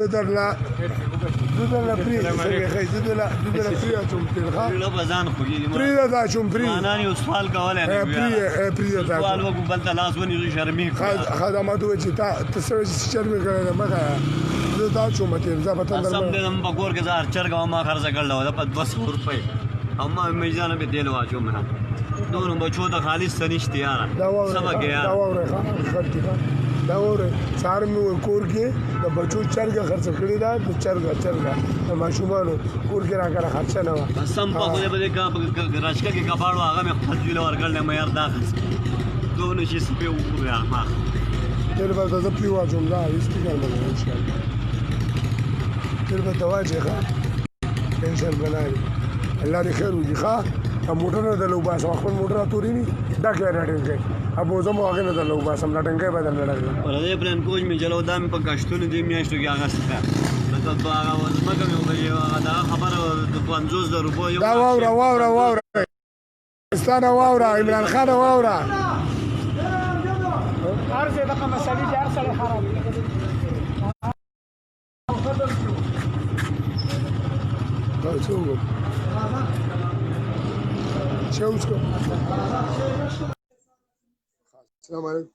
درلا پری پری اچوم تلخا له بزان خوږي پری دا چوم پری معنا یو سوال کولای نه پری دا سوال وګ بل تلاس ونی شرمې خدمات و چې تا سره شرمې کړل مګه دا چوم ته ځا پته سم دې په کور کې زار چرګ ما خرڅ کړل دا 200 روپے اما میزان به تیل واچو منا دونو بچو ته خالص سنشت یار سبق یار دا وره خرڅ دا وره سار مې کور کې د بچو چرګ خرڅ کړی دا د چرګ ماشومانو کور کې راکړه خرڅ نه و سم په دې بده کا راشکا کې کباړو هغه مې خپل ویل ورکړل مې یار دا دونو شي سپه وکړه ما تل به زه پیوا جوړ دا استګر مې ان شاء الله تل به تواجه ښه ټینشن بنای الله دې خیر وکړي ښه موټر د لو باسه خپل موټر توري ني دا کې راټینګ ابو زمو هغه نه د لو باسه راټینګ بدل لړل پر دې پلان کوج می چلو دا مې په کاشتونه دې میاشتو کې هغه څه مطلب هغه مګه مې وګړي دا خبره د 50 روپیو دا واورا استانه واورا عمران خان واورا ارزه دغه مسلې د ارسل حرام السلام عليكم.